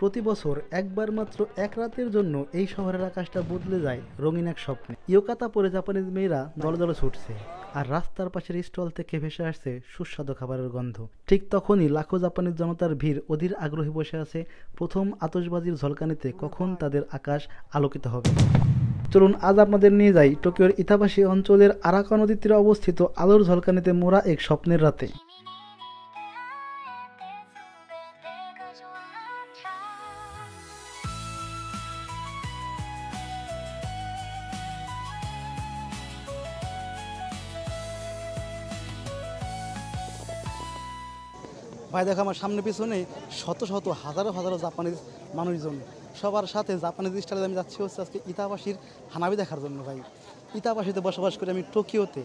প্রতি বছর একবার মাত্র এক রাতের জন্য এই শহরের আকাশটা বদলে যায় রঙিন এক স্বপ্নে। ইয়োকাতা পরে জাপানিজ মেয়েরা দলে দলে ছুটছে, আর রাস্তার পাশের স্টল থেকে ভেসে আসছে সুস্বাদু খাবারের গন্ধ। ঠিক তখনই লাখো জাপানিজ জনতার ভিড় অধীর আগ্রহে বসে আছে প্রথম আতশবাজির ঝলকানিতে কখন তাদের আকাশ আলোকিত হবে। চলুন আজ আপনাদের নিয়ে যাই টোকিওর ইতাবাশি অঞ্চলের আরাকা নদীর তীরে অবস্থিত আলোর ঝলকানিতে মোড়া এক স্বপ্নের রাতে। ভাই দেখো আমার সামনে পিছনে শত শত হাজারো হাজারো জাপানিজ মানুষজন, সবার সাথে জাপানিজ স্টাইলে আমি যাচ্ছি হচ্ছে আজকে ইতাবাসীর হানাবি দেখার জন্য। ভাই ইতাবাসীতে বসবাস করি আমি টোকিওতে,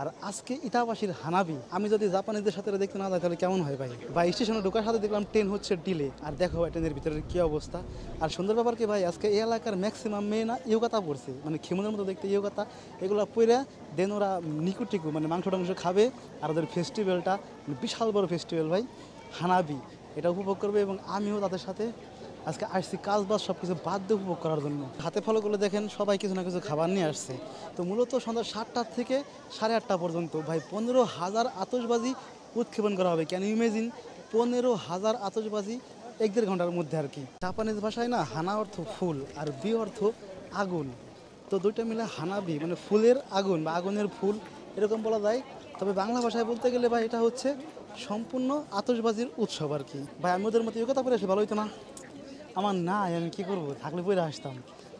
আর আজকে ইতাবাসীর হানাবি আমি যদি জাপানিজদের সাথে দেখতে না যাই তাহলে কেমন হয় ভাই। ভাই স্টেশনে ঢোকার সাথে দেখলাম ট্রেন হচ্ছে ডিলে, আর দেখো ভাই ট্রেনের ভিতরে কী অবস্থা। আর সুন্দর ব্যাপার কি ভাই, আজকে এই এলাকার ম্যাক্সিমাম মেয়ে না ইয়োগাতা পড়ছে, মানে খিমনের মতো দেখতে ইয়োগাতা, এগুলো পরে দেন ওরা নিকুটিকু মানে মাংস টাংস খাবে, আর ওদের ফেস্টিভ্যালটা বিশাল বড় ফেস্টিভ্যাল ভাই হানাবি, এটা উপভোগ করবে। এবং আমিও তাদের সাথে আজকে আসছি কাজ বাজ সব কিছু বাদ দিয়ে উপভোগ করার জন্য। হাতে ফলো করলে দেখেন সবাই কিছু না কিছু খাবার নিয়ে আসছে। তো মূলত সন্ধ্যা 7টা থেকে 8:30 পর্যন্ত ভাই 15,000 আতশবাজি উৎক্ষেপণ করা হবে। ক্যান ইউ ইমেজিন 15,000 আতশবাজি 1-1.5 ঘন্টার মধ্যে আর কি। জাপানিজ ভাষায় না হানা অর্থ ফুল আর বি অর্থ আগুন, তো দুইটা মিলে হানাবি মানে ফুলের আগুন বা আগুনের ফুল এরকম বলা যায়। তবে বাংলা ভাষায় বলতে গেলে ভাই এটা হচ্ছে সম্পূর্ণ আতশবাজির উৎসব আর কি। ভাই আমি ওদের মতো ইয়োগাতা পরে আসে ভালো হইতো না? আমার না, আমি কী করবো, থাকলে পরে আসতাম,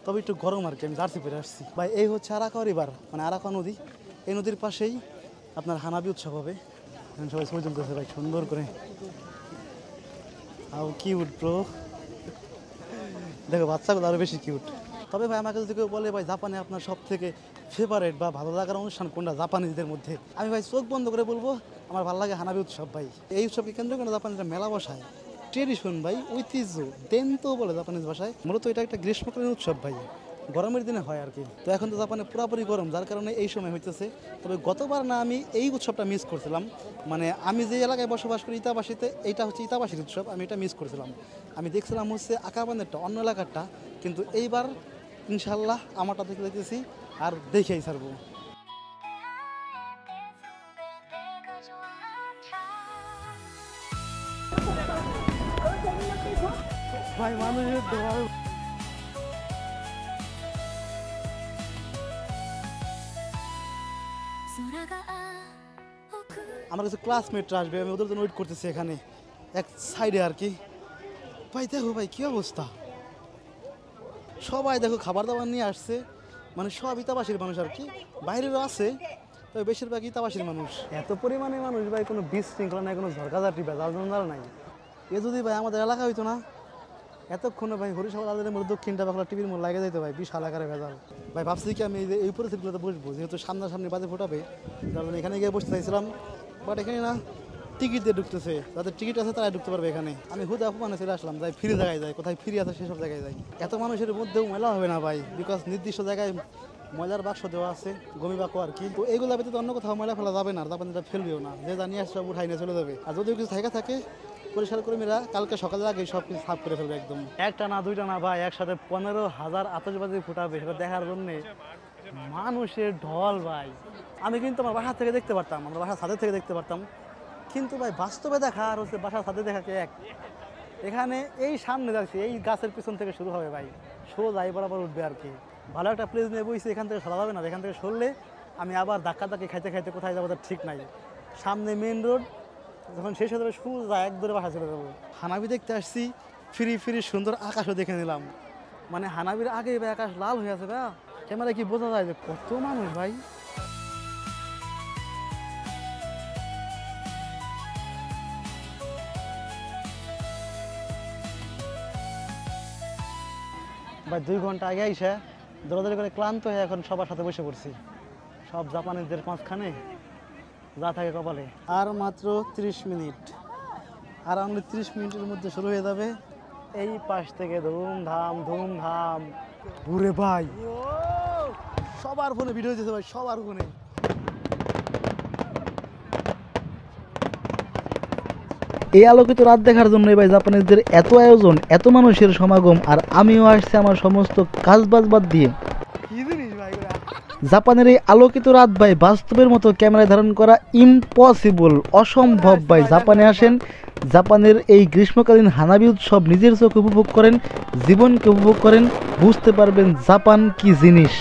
তবে একটু গরম আর কি, আমি জার্সি পরে আসছি। ভাই এই হচ্ছে আরাকা রিভার মানে আরাকা নদী, এই নদীর পাশেই আপনার হানাবি উৎসব হবে। সবাই ছবি তুলতেছে ভাই সুন্দর করে। হাউ কিউট ব্রো, দেখো বাচ্চাগুলো আরও বেশি কিউট। তবে ভাই আমাকে যদি কেউ বলে ভাই জাপানে আপনার সব থেকে ফেভারেট বা ভালো লাগার অনুষ্ঠান কোনটা জাপানিজদের মধ্যে, আমি ভাই চোখ বন্ধ করে বলবো আমার ভালো লাগে হানাবি উৎসব। ভাই এই উৎসবকে কেন্দ্র করে জাপানিজরা মেলা বসায়, ট্রেডিশন ভাই ঐতিহ্য দেন তো বলে জাপানিজ ভাষায়। মূলত এটা একটা গ্রীষ্মকালীন উৎসব ভাই, গরমের দিনে হয় আর কি। তো এখন তো জাপানে পুরোপুরি গরম, যার কারণে এই সময় হইতেছে। তবে গতবার না আমি এই উৎসবটা মিস করছিলাম, মানে আমি যে এলাকায় বসবাস করি ইতাবাসীতে, এইটা হচ্ছে ইতাবাসীর উৎসব, আমি এটা মিস করছিলাম। আমি দেখছিলাম হচ্ছে আকাবানেরটা অন্য এলাকারটা, কিন্তু এইবার ইনশাল্লাহ আমারটা দেখে দেখতেছি আর দেখেই ছাড়বো। ভাই মানুষের দোয়া আমার কাছে ক্লাসমেটরা আসবে, আমি ওদের জন্য ওয়েট করতেছি এখানে এক সাইডে আর কি। ভাই দেখো ভাই কী অবস্থা, সবাই দেখো খাবার দাবার নিয়ে আসছে, মানে সব ইতাবাসীর মানুষ আর কি, বাইরেরও আছে, তবে বেশিরভাগ ইতাবাসীর মানুষ। এত পরিমাণে মানুষ ভাই, কোনো বিশৃঙ্খলা নাই, কোনো ঝরকাঝাটি ভেজাল জঞ্জাল নাই। এ যদি ভাই আমাদের এলাকা হইতো না, এতক্ষণে ভাই হরিশাল আদালের মধ্যে দক্ষিণটা বাংলা টিভির মধ্যে লাগে যেত ভাই, বিশাল আকারে ভেজাল। ভাই ভাবছি কি আমি এই পরিস্থিতিগুলোতে বসবো, যেহেতু সামনাসামনি বাজে ফোটাবে, কারণ এখানে গিয়ে বসতে চাইছিলাম, বাট এখানে না টিকিট দিয়ে ঢুকতেছে, যাদের টিকিট আছে তারাই ঢুকতে পারবে এখানে। আমি হুদা অপমানে চলে আসলাম, যাই ফ্রি জায়গায় যাই, কোথায় ফ্রি আছে সেসব জায়গায় যাই। এত মানুষের মধ্যেও ময়লা হবে না ভাই, বিকজ নির্দিষ্ট জায়গায় ময়লার বাক্স দেওয়া আছে, গমি বাক্য আর কি। তো এইগুলো ব্যতীত অন্য কোথাও ময়লা ফেলা যাবে না, তারপর এটা ফেলবেও না, যে জানিয়ে আসে সব উঠাই নিয়ে চলে যাবে। আর যদিও কিছু থাকে পরিষ্কার কর্মীরা কালকে সকালের আগে সব কিছু সাফ করে ফেলবে একদম। একটা না দুইটা না ভাই, একসাথে 15,000 আতশবাজি ফুটাবে, সেটা দেখার জন্যে মানুষের ঢল ভাই। আমি কিন্তু আমার বাসা থেকে দেখতে পারতাম, আমরা বাসার ছাদের থেকে দেখতে পারতাম, কিন্তু ভাই বাস্তবে দেখা আর হচ্ছে বাসার ছাদে দেখাকে এক। এখানে এই সামনে যাচ্ছি, এই গাছের পিছন থেকে শুরু হবে ভাই, সোজাই বরাবর উঠবে আর কি। ভালো একটা প্লেস নিয়ে বইছি, এখান থেকে সরা যাবে না, এখান থেকে সরলে আমি আবার ধাক্কি খাইতে খাইতে কোথায় যাবো তার ঠিক নাই। সামনে মেন রোড, যখন শেষ হয়ে যাবে সোজা এক দূরে বাসা চলে যাবো। হানাবি দেখতে আসছি, ফিরি সুন্দর আকাশও দেখে নিলাম, মানে হানাবির আগে ভাই আকাশ লাল হয়ে আছে ভাই, ক্যামেরা কি বোঝা যায় যে কত মানুষ ভাই। ভাই 2 ঘন্টা আগে আইসা দৌড়াদৌড়ি করে ক্লান্ত হয়ে এখন সবার সাথে বসে পড়ছি, সব জাপানিজদের মাঝখানে যা থাকে কপালে। আর মাত্র 30 মিনিট, আর অনলি 30 মিনিটের মধ্যে শুরু হয়ে যাবে এই পাশ থেকে ধুমধাম ঘুরে ভাই। সবার ফোনে ভিডিও দিয়েছে ভাই, সবার ফোনে। এই আলোকিত রাত দেখার জন্যই ভাই জাপানিজদের এত আয়োজন, এত মানুষের সমাগম, আর আমিও আসছি আমার সমস্ত কাজবাজ বাদ দিয়ে। জাপানের এই আলোকিত রাত ভাই বাস্তবের মতো ক্যামেরায় ধারণ করা ইম্পসিবল, অসম্ভব ভাই। জাপানে আসেন, জাপানের এই গ্রীষ্মকালীন হানাবি উৎসব নিজের চোখে উপভোগ করেন, জীবনকে উপভোগ করেন, বুঝতে পারবেন জাপান কি জিনিস।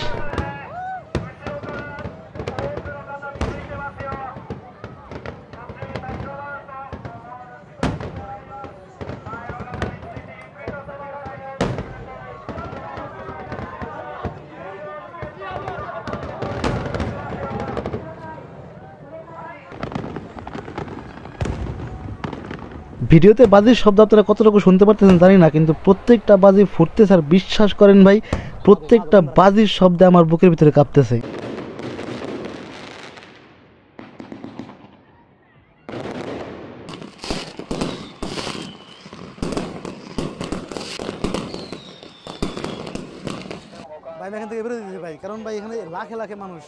ভিডিওতে বাজির শব্দ আপনারা কতটুকু শুনতে পারতেছেন জানি না, কিন্তু প্রত্যেকটা বাজি ফুটতেছে, আর বিশ্বাস করেন ভাই প্রত্যেকটা বাজির শব্দে আমার বুকের ভিতরে কাঁপতেছে। ভাই এখান থেকে বেরোতে দিতে ভাই, কারণ ভাই এখানে লাখে লাখে মানুষ,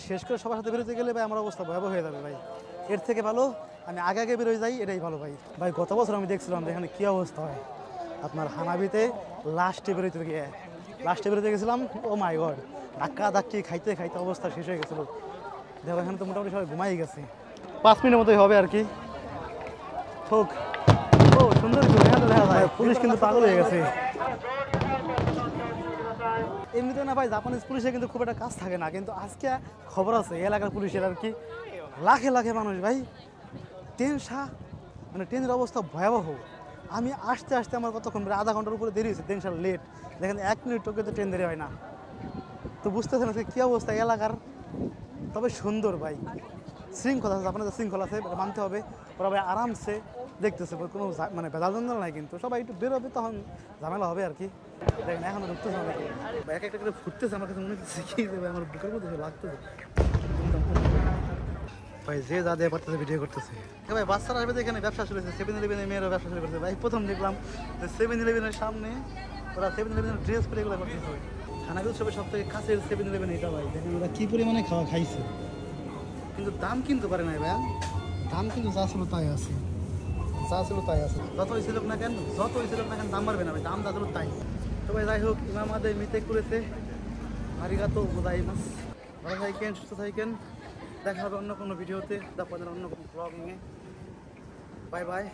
শেষ করে সবার সাথে বেরোতে গেলে ভাই আমার অবস্থা ভয়াবহ হয়ে যাবে ভাই। এর থেকে ভালো আমি আগে আগে বেরোয় যাই, এটাই ভালো ভাই। ভাই গত বছর আমি দেখছিলাম এখানে কী অবস্থা হয় আপনার হানাবিতে। লাস্টে বেরোতে গেছিলাম, ও মাই গড, ধাক্কা ধাক্কি খাইতে খাইতে অবস্থা শেষ হয়ে গেছিলো। দেখো এখানে তো মোটামুটি সবাই ঘুমাই গেছে, 5 মিনিটের মতোই হবে আর কি। হোক, ও সুন্দর দেখা যায়, পুলিশ কিন্তু পাগল হয়ে গেছে। এমনিতে না ভাই জাপানিজ পুলিশের কিন্তু খুব একটা কাজ থাকে না, কিন্তু আজকে খবর আছে এলাকার পুলিশের আর কি, লাখে লাখে মানুষ ভাই। ট্রেনের অবস্থা ভয়াবহ। আমি আসতে আসতে আমার কতক্ষণ প্রায় আধা ঘন্টার উপরে দেরি হয়েছে, ট্রেন লেট। দেখেন 1 মিনিট টোকে তো ট্রেন দেরি হয় না, তো বুঝতেছেন আজকে কী অবস্থা এলাকার। তবে সুন্দর ভাই, শৃঙ্খলা আছে, জাপানিজ শৃঙ্খলা আছে, মানতে হবে। ওরা ভাই আরামসে দেখতেছে, কোনো ভেজাল জঞ্জাল নাই, কিন্তু সবাই একটু বেরোবে তখন ঝামেলা হবে আর কি। দেখেন এখনো ঢুকতেছে অনেকে, এক একটা করে ফুটতেছে, আমার কাছে মনে হচ্ছে কি দেবে, আমার বুকের মধ্যে লাগতেছে ভাই। যে যা দিয়ে পারতেছে ভিডিও করতেছে ভাই। বাচ্চারা আসবে এখানে ব্যবসা শুরু হয়েছে, 7-11 মেয়েরও ব্যবসা শুরু করছে ভাই। প্রথম দেখলাম যে 7-11 সামনে ওরা 7-11 ড্রেস পরে এগুলো করতেছে। হানাবি উৎসবের সব থেকে কাছের 7-11 এটা ভাই। দেখেন ওরা কী পরিমাণে খাইছে, কিন্তু দাম কিনতে পারে নাই ভাই। দাম কিন্তু যা ছিল তাই আছে, যতই ছিল না কেন দাম বাড়বে না ভাই, দাম যা ছিল তাই। তো ভাই যাই হোক, ইমামাদের মিতে করেছে আরিগাতো গোজাইমাস। ভালো থাকেন, সুস্থ থাকেন, দেখা হবে অন্য কোনো ভিডিওতে, তারপর অন্য কোনো ব্লগিংয়ে। Bye bye.